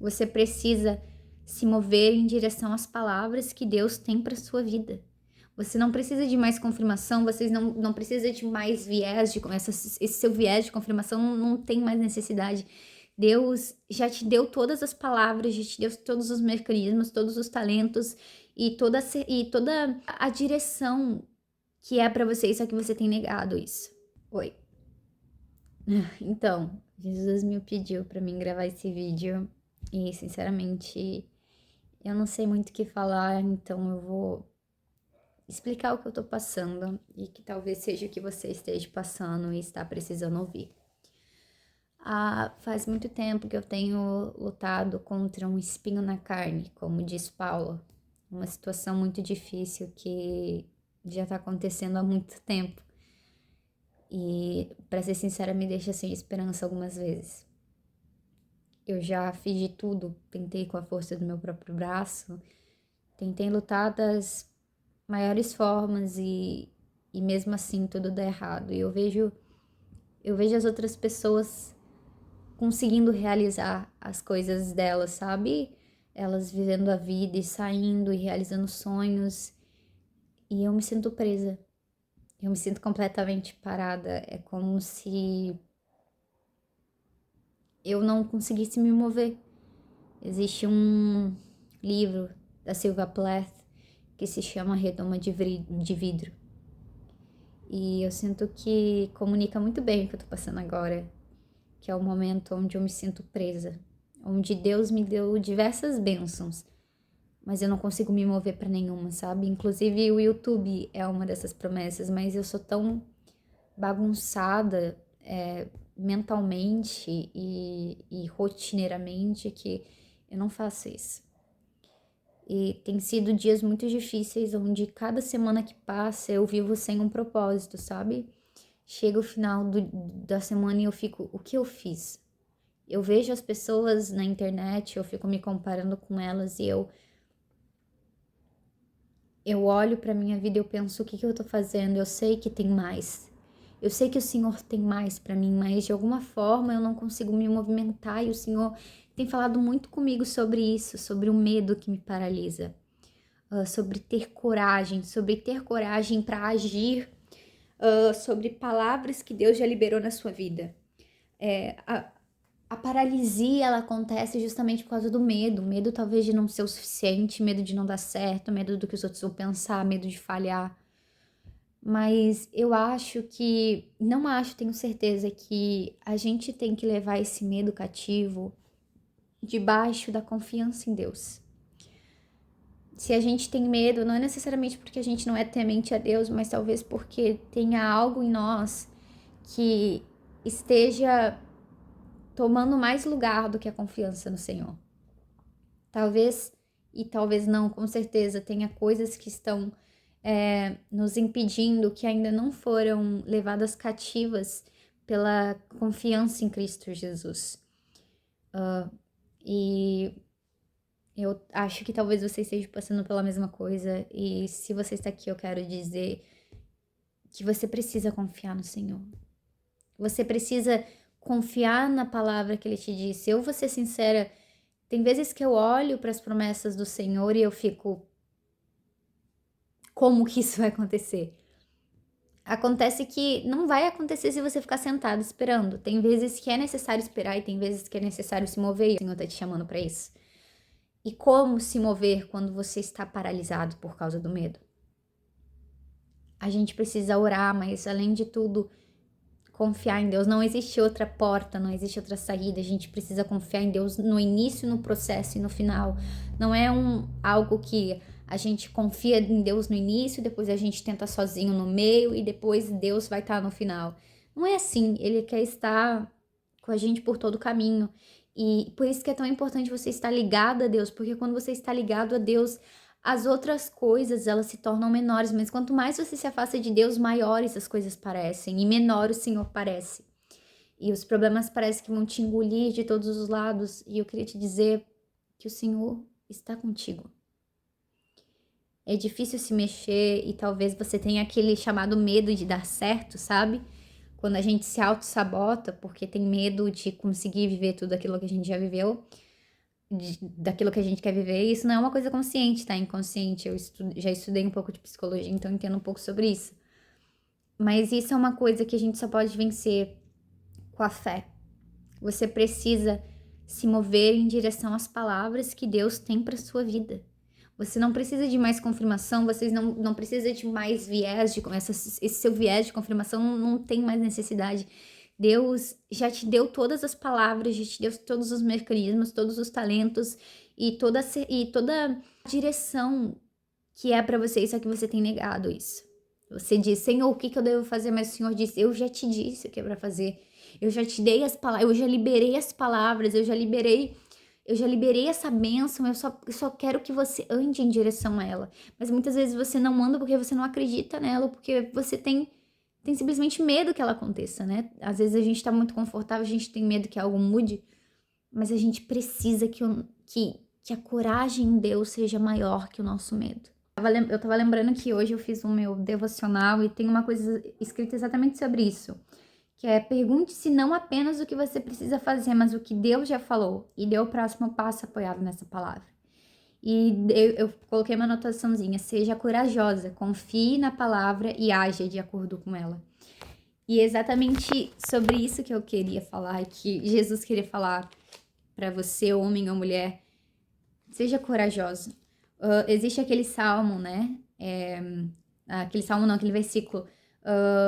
Você precisa se mover em direção às palavras que Deus tem para sua vida. Você não precisa de mais confirmação, vocês não precisa de mais viés, esse seu viés de confirmação não tem mais necessidade. Deus já te deu todas as palavras, já te deu todos os mecanismos, todos os talentos e toda a direção que é para você, só que você tem negado isso. Oi. Então, Jesus me pediu para mim gravar esse vídeo e, sinceramente, eu não sei muito o que falar, então eu vou explicar o que eu tô passando e que talvez seja o que você esteja passando e está precisando ouvir. Faz muito tempo que eu tenho lutado contra um espinho na carne, como diz Paulo, uma situação muito difícil que já tá acontecendo há muito tempo e, pra ser sincera, me deixa sem esperança algumas vezes. Eu já fiz de tudo, tentei com a força do meu próprio braço, tentei lutar das maiores formas e mesmo assim tudo dá errado. E eu vejo as outras pessoas conseguindo realizar as coisas delas, sabe? Elas vivendo a vida e saindo e realizando sonhos. E eu me sinto presa. Eu me sinto completamente parada. É como se eu não conseguisse me mover. Existe um livro da Sylvia Plath que se chama Redoma de Vidro. E eu sinto que comunica muito bem o que eu tô passando agora, que é o momento onde eu me sinto presa, onde Deus me deu diversas bênçãos, mas eu não consigo me mover pra nenhuma, sabe? Inclusive o YouTube é uma dessas promessas, mas eu sou tão bagunçada mentalmente e rotineiramente que eu não faço isso. E tem sido dias muito difíceis, onde cada semana que passa eu vivo sem um propósito, sabe? Chega o final da semana e eu fico, o que eu fiz? Eu vejo as pessoas na internet, eu fico me comparando com elas e eu olho pra minha vida e eu penso, o que eu tô fazendo? Eu sei que tem mais. Eu sei que o Senhor tem mais pra mim, mas de alguma forma eu não consigo me movimentar e o Senhor tem falado muito comigo sobre isso, sobre o medo que me paralisa, sobre ter coragem para agir, sobre palavras que Deus já liberou na sua vida. A paralisia, ela acontece justamente por causa do medo. Medo talvez de não ser o suficiente, medo de não dar certo, medo do que os outros vão pensar, medo de falhar. Mas eu acho que, não acho, tenho certeza que a gente tem que levar esse medo cativo debaixo da confiança em Deus. Se a gente tem medo, não é necessariamente porque a gente não é temente a Deus, mas talvez porque tenha algo em nós que esteja tomando mais lugar do que a confiança no Senhor. Talvez, e talvez não, com certeza, tenha coisas que estão nos impedindo, que ainda não foram levadas cativas pela confiança em Cristo Jesus. E eu acho que talvez você esteja passando pela mesma coisa, e se você está aqui, eu quero dizer que você precisa confiar no Senhor. Você precisa confiar na palavra que Ele te disse. Eu vou ser sincera, tem vezes que eu olho para as promessas do Senhor e eu fico, como que isso vai acontecer? Acontece que não vai acontecer se você ficar sentado esperando. Tem vezes que é necessário esperar e tem vezes que é necessário se mover e o Senhor está te chamando para isso. E como se mover quando você está paralisado por causa do medo? A gente precisa orar, mas além de tudo, confiar em Deus. Não existe outra porta, não existe outra saída. A gente precisa confiar em Deus no início, no processo e no final. Não é algo que a gente confia em Deus no início, depois a gente tenta sozinho no meio e depois Deus vai estar no final. Não é assim. Ele quer estar com a gente por todo o caminho. E por isso que é tão importante você estar ligado a Deus, porque quando você está ligado a Deus, as outras coisas, elas se tornam menores, mas quanto mais você se afasta de Deus, maiores as coisas parecem e menor o Senhor parece. E os problemas parecem que vão te engolir de todos os lados. E eu queria te dizer que o Senhor está contigo. É difícil se mexer e talvez você tenha aquele chamado medo de dar certo, sabe? Quando a gente se auto-sabota porque tem medo de conseguir viver tudo aquilo que a gente já viveu. daquilo que a gente quer viver. E isso não é uma coisa consciente, tá? Inconsciente. Eu já estudei um pouco de psicologia, então entendo um pouco sobre isso. Mas isso é uma coisa que a gente só pode vencer com a fé. Você precisa se mover em direção às palavras que Deus tem para sua vida. Você não precisa de mais confirmação, vocês não precisa de mais viés, esse seu viés de confirmação não tem mais necessidade. Deus já te deu todas as palavras, já te deu todos os mecanismos, todos os talentos e toda a direção que é para você, só que você tem negado isso. Você diz, Senhor, o que eu devo fazer? Mas o Senhor disse, eu já te disse o que é para fazer. Eu já te dei as palavras, eu já liberei as palavras, eu já liberei essa bênção, eu só quero que você ande em direção a ela. Mas muitas vezes você não anda porque você não acredita nela, porque você tem simplesmente medo que ela aconteça, né? Às vezes a gente tá muito confortável, a gente tem medo que algo mude, mas a gente precisa que a coragem em Deus seja maior que o nosso medo. Eu tava lembrando que hoje eu fiz o meu devocional e tem uma coisa escrita exatamente sobre isso, que é: pergunte-se não apenas o que você precisa fazer, mas o que Deus já falou, e dê o próximo passo apoiado nessa palavra. E eu coloquei uma anotaçãozinha: seja corajosa, confie na palavra e haja de acordo com ela. E é exatamente sobre isso que eu queria falar, que Jesus queria falar para você, homem ou mulher. Seja corajoso. Existe aquele salmo, né? Aquele salmo não, aquele versículo.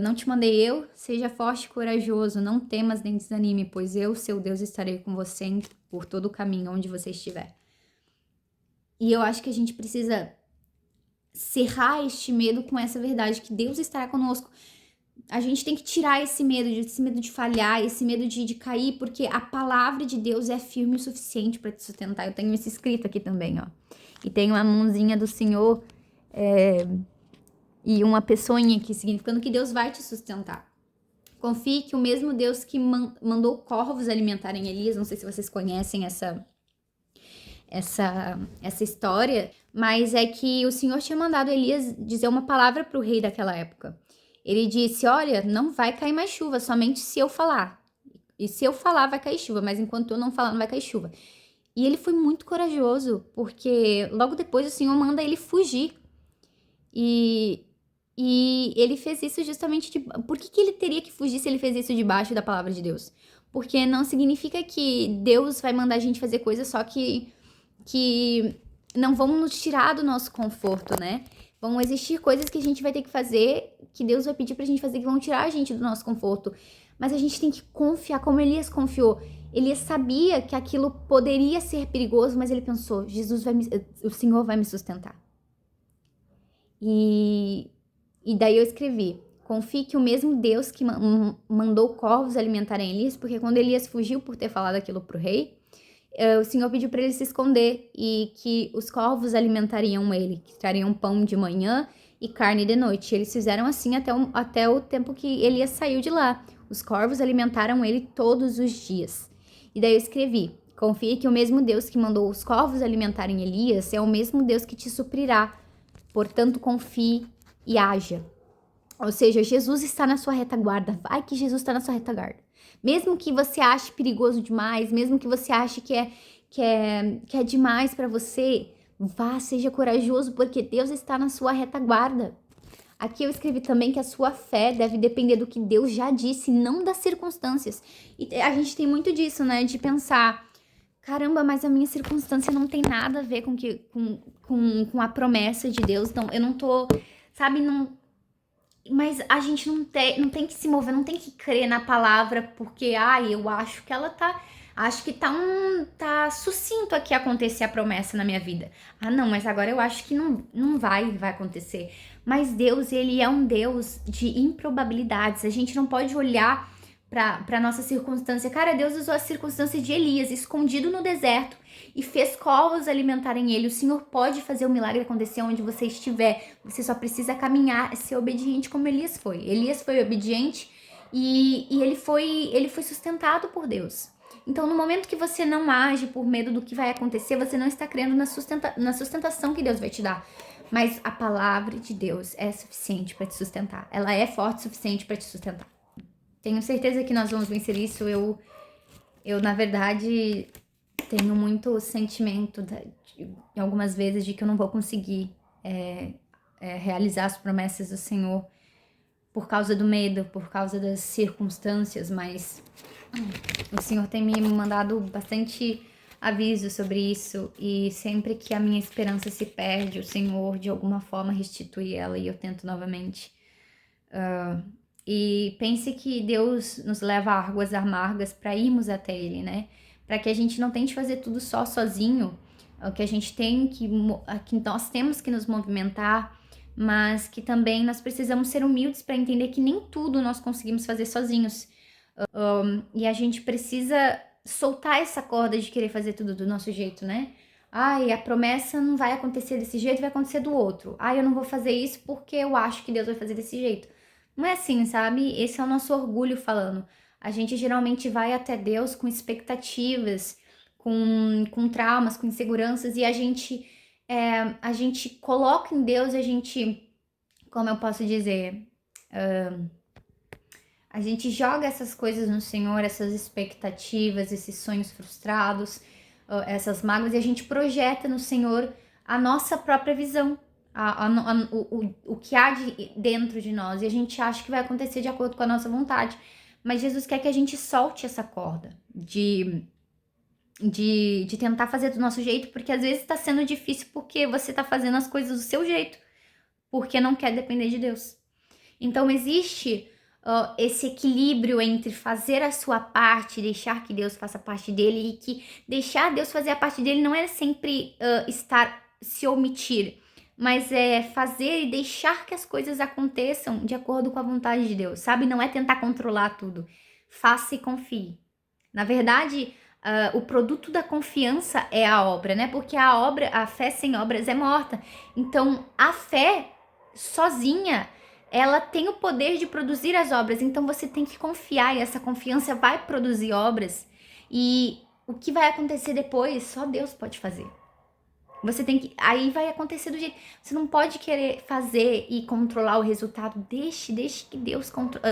Não te mandei eu, seja forte e corajoso, não temas nem desanime, pois eu, seu Deus, estarei com você por todo o caminho onde você estiver. E eu acho que a gente precisa cerrar este medo com essa verdade, que Deus estará conosco. A gente tem que tirar esse medo de falhar, esse medo de cair, porque a palavra de Deus é firme o suficiente para te sustentar. Eu tenho isso escrito aqui também, ó. E tem uma mãozinha do Senhor e uma pessoinha aqui, significando que Deus vai te sustentar. Confie que o mesmo Deus que mandou corvos alimentarem Elias, não sei se vocês conhecem essa história, mas é que o Senhor tinha mandado Elias dizer uma palavra para o rei daquela época. Ele disse: olha, não vai cair mais chuva, somente se eu falar. E se eu falar, vai cair chuva, mas enquanto eu não falar, não vai cair chuva. E ele foi muito corajoso, porque logo depois o Senhor manda ele fugir. E ele fez isso justamente por que ele teria que fugir se ele fez isso debaixo da palavra de Deus? Porque não significa que Deus vai mandar a gente fazer coisas só que não vão nos tirar do nosso conforto, né? Vão existir coisas que a gente vai ter que fazer, que Deus vai pedir pra gente fazer, que vão tirar a gente do nosso conforto. Mas a gente tem que confiar, como Elias confiou. Elias sabia que aquilo poderia ser perigoso, mas ele pensou: o Senhor vai me sustentar. E daí eu escrevi: confie que o mesmo Deus que mandou corvos alimentarem Elias, porque quando Elias fugiu por ter falado aquilo pro rei, o Senhor pediu para ele se esconder e que os corvos alimentariam ele, que trariam pão de manhã e carne de noite. Eles fizeram assim até o tempo que Elias saiu de lá. Os corvos alimentaram ele todos os dias. E daí eu escrevi: confie que o mesmo Deus que mandou os corvos alimentarem Elias é o mesmo Deus que te suprirá. Portanto, confie e haja. Ou seja, Jesus está na sua retaguarda. Vai que Jesus está na sua retaguarda. Mesmo que você ache perigoso demais, mesmo que você ache que é demais para você, vá, seja corajoso, porque Deus está na sua retaguarda. Aqui eu escrevi também que a sua fé deve depender do que Deus já disse, não das circunstâncias. E a gente tem muito disso, né? De pensar: caramba, mas a minha circunstância não tem nada a ver com a promessa de Deus. Então, eu não tô, sabe, não... Mas a gente não tem que se mover, não tem que crer na palavra, porque, eu acho que ela acho que tá sucinto aqui acontecer a promessa na minha vida. Não, mas agora eu acho que não vai acontecer. Mas Deus, ele é um Deus de improbabilidades. A gente não pode olhar pra nossa circunstância. Cara, Deus usou a circunstância de Elias, escondido no deserto, e fez corvos alimentarem ele. O Senhor pode fazer o milagre acontecer onde você estiver. Você só precisa caminhar, ser obediente como Elias foi. Elias foi obediente e ele foi sustentado por Deus. Então, no momento que você não age por medo do que vai acontecer, você não está crendo na sustentação que Deus vai te dar. Mas a palavra de Deus é suficiente para te sustentar. Ela é forte o suficiente para te sustentar. Tenho certeza que nós vamos vencer isso. Eu na verdade, tenho muito sentimento, algumas vezes, de que eu não vou conseguir realizar as promessas do Senhor por causa do medo, por causa das circunstâncias, mas o Senhor tem me mandado bastante aviso sobre isso, e sempre que a minha esperança se perde, o Senhor de alguma forma restitui ela e eu tento novamente. E pense que Deus nos leva a águas amargas para irmos até Ele, né? Para que a gente não tente fazer tudo só sozinho, que a gente tem que nós temos que nos movimentar, mas que também nós precisamos ser humildes para entender que nem tudo nós conseguimos fazer sozinhos. E a gente precisa soltar essa corda de querer fazer tudo do nosso jeito, né? Ai, a promessa não vai acontecer desse jeito, vai acontecer do outro. Ai, eu não vou fazer isso porque eu acho que Deus vai fazer desse jeito. Não é assim, sabe? Esse é o nosso orgulho falando. A gente geralmente vai até Deus com expectativas, com traumas, com inseguranças, e a gente coloca em Deus, como eu posso dizer, a gente joga essas coisas no Senhor, essas expectativas, esses sonhos frustrados, essas mágoas, e a gente projeta no Senhor a nossa própria visão, o que há dentro de nós, e a gente acha que vai acontecer de acordo com a nossa vontade. Mas Jesus quer que a gente solte essa corda de tentar fazer do nosso jeito, porque às vezes está sendo difícil porque você está fazendo as coisas do seu jeito, porque não quer depender de Deus. Então existe esse equilíbrio entre fazer a sua parte, deixar que Deus faça a parte dele, e que deixar Deus fazer a parte dele não é sempre se omitir, mas é fazer e deixar que as coisas aconteçam de acordo com a vontade de Deus, sabe? Não é tentar controlar tudo. Faça e confie. Na verdade, o produto da confiança é a obra, né? Porque a fé sem obras é morta. Então, a fé sozinha, ela tem o poder de produzir as obras. Então, você tem que confiar, e essa confiança vai produzir obras. E o que vai acontecer depois, só Deus pode fazer. Você tem que... Aí vai acontecer do jeito... Você não pode querer fazer e controlar o resultado. Deixe que Deus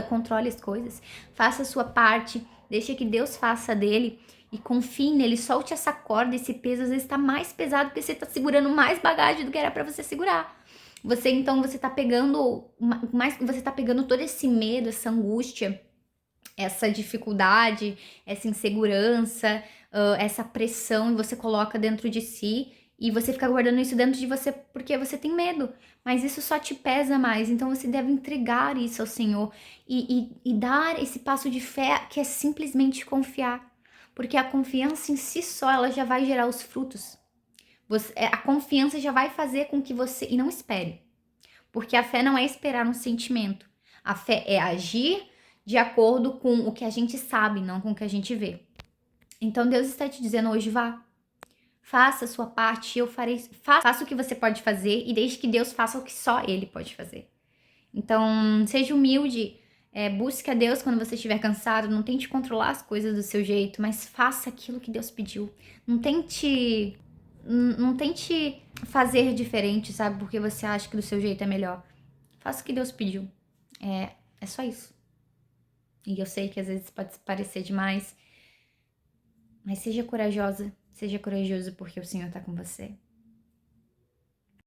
controle as coisas. Faça a sua parte. Deixe que Deus faça dele. E confie nele. Solte essa corda, esse peso. Às vezes tá mais pesado porque você tá segurando mais bagagem do que era pra você segurar. Você tá pegando você tá pegando todo esse medo, essa angústia, essa dificuldade, essa insegurança, essa pressão, e você coloca dentro de si, e você fica guardando isso dentro de você porque você tem medo. Mas isso só te pesa mais. Então você deve entregar isso ao Senhor e dar esse passo de fé, que é simplesmente confiar. Porque a confiança em si só, ela já vai gerar os frutos. A confiança já vai fazer com que você... E não espere. Porque a fé não é esperar um sentimento. A fé é agir de acordo com o que a gente sabe, não com o que a gente vê. Então Deus está te dizendo hoje, vá. Faça a sua parte, eu farei. Faça o que você pode fazer e deixe que Deus faça o que só Ele pode fazer. Então, seja humilde. Busque a Deus quando você estiver cansado. Não tente controlar as coisas do seu jeito, mas faça aquilo que Deus pediu. Não tente fazer diferente, sabe? Porque você acha que do seu jeito é melhor. Faça o que Deus pediu. É só isso. E eu sei que às vezes pode parecer demais, mas seja corajosa, seja corajoso, porque o Senhor tá com você.